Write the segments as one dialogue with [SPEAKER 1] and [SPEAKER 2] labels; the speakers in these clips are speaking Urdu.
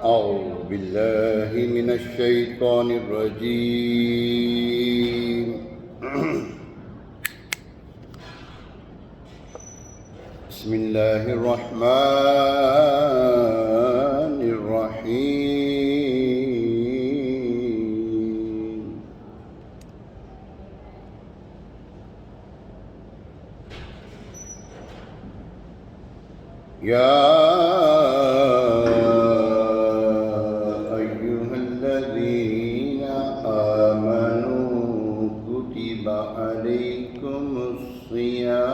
[SPEAKER 1] أعوذ بالله من الشيطان الرجيم بسم الله الرحمن الرحيم يا أيها الذين آمنوا كتب عليكم الصيام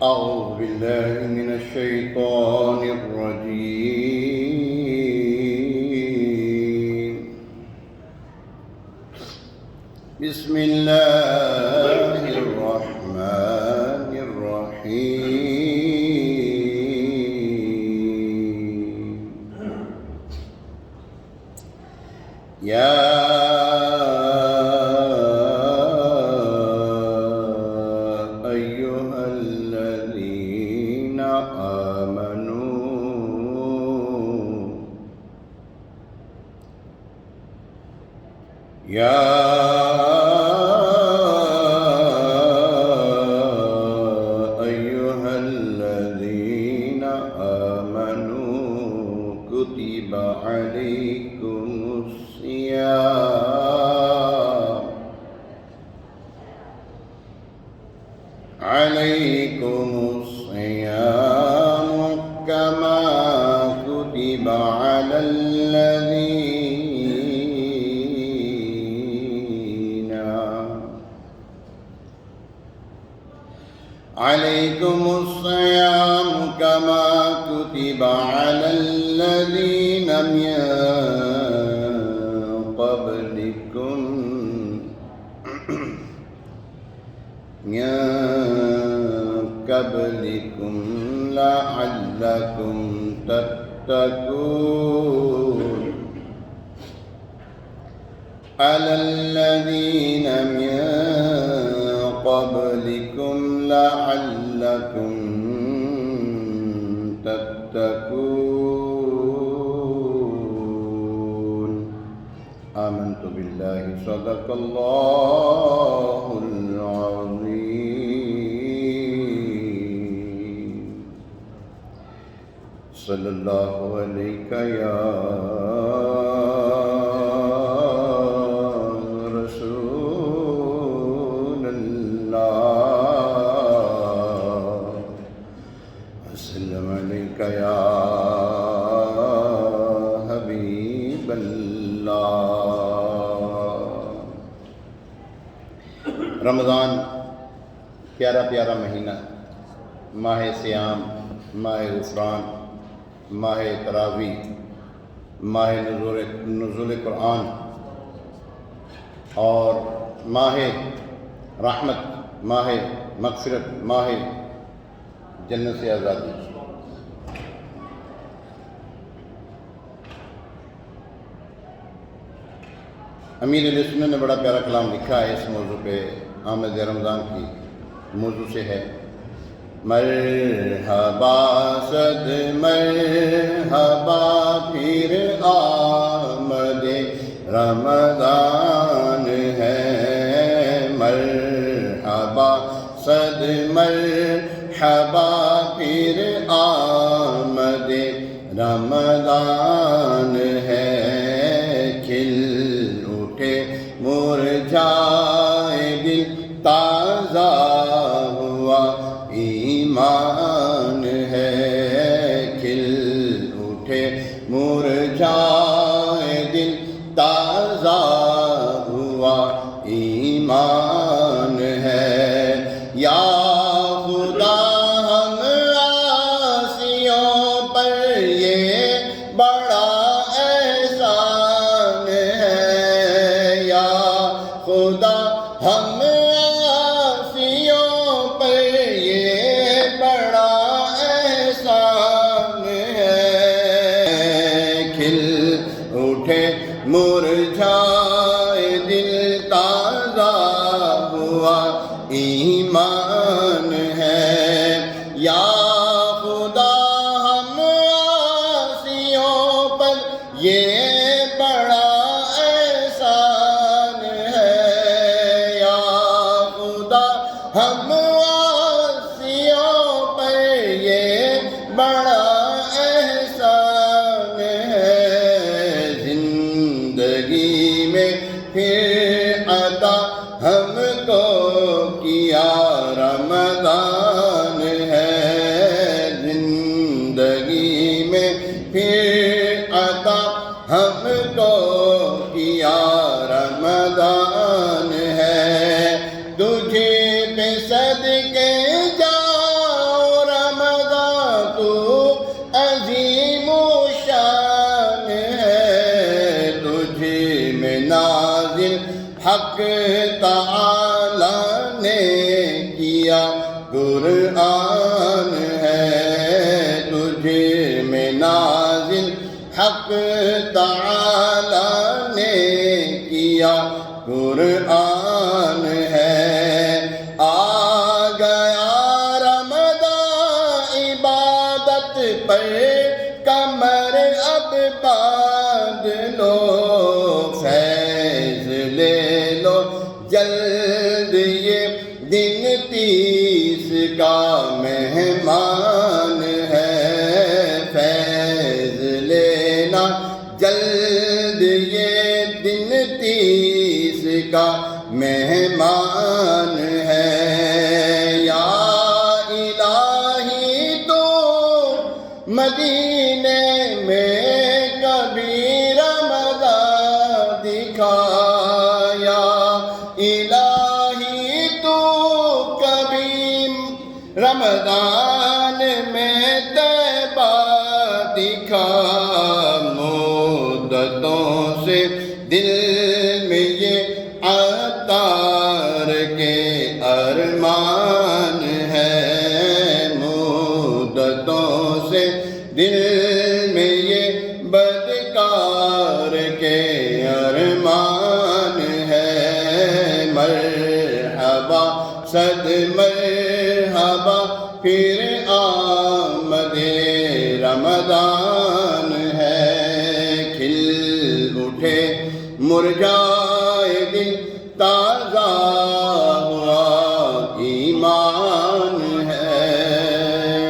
[SPEAKER 1] أعوذ بالله من الشيطان الرجيم بسم الله الرحمن الرحيم يا أيها الذين آمنوا كتب عليكم الصيام كما كتب على الذين عليكم الصيام كما كتب على الذين من قبلكم لعلكم تتقون على الذين من قبلكم لعلكم تتقون آمنت بالله صدق الله العظيم صلی اللہ علیہ یا رسول اللہ وسلم علیہ یا حبیب اللہ۔ رمضان پیارا پیارا مہینہ، ماہ صیام، ماہ غفران، ماہ تراویح، ماہ نزول قرآن اور ماہ رحمت، ماہ مغفرت، ماہ جنت سے آزادی۔ امیر علیہ سنت نے بڑا پیارا کلام لکھا ہے اس موضوع پہ، آمد رمضان کی موضوع سے ہے۔ مرحبا صد مرحبا پھر آمد رمضان ہے، مرحبا صد مرحبا پھر آمد رمضان ہے، کھل اٹھے مرجھائے دل تازہ ہوا ایمان ہے، کھل اٹھے مرجھائے دل تازہ ہوا ایمان ہے۔ یا خدا ہم عاصیوں پر یہ بڑا احسان ہے، یا خدا ہم اٹھے مرجھائے دل تازہ ہوا ایمان ہے یا خدا ہم عاصیوں پر یہ بڑا احسان ہے یا خدا ہم عاصیوں پر یہ بڑا احسان ہے زندگی میں پھر عطا ہم کو کیا رمضان ہے زندگی میں پھر عطا ہم کو کیا رمضان ہے تجھے پہ صدقے جاؤ رمضان تو عظیم شان ہے تجھے میں نازل حق تعالی نے کیا قرآن ہے تجھے میں نازل حق تعالی نے کیا قرآن ہے آ گیا رمضان عبادت پر کمر اب باندھ لو فیض لے لو جلد یہ دن 30 کا مہمان ہے فیض لینا جلد یہ دن 30 کا مہمان ہے یا الہی تو مدینے میں کبھی رمضان دکھایا الہی تو کبھی رمضان میں طیبہ دکھا مدتوں سے دل میں یہ عطار کے ارمان ہے مدتوں سے دل میں یہ بدکار کے ارمان ہے مرحبا صد مرحبا پھر آمد رمضان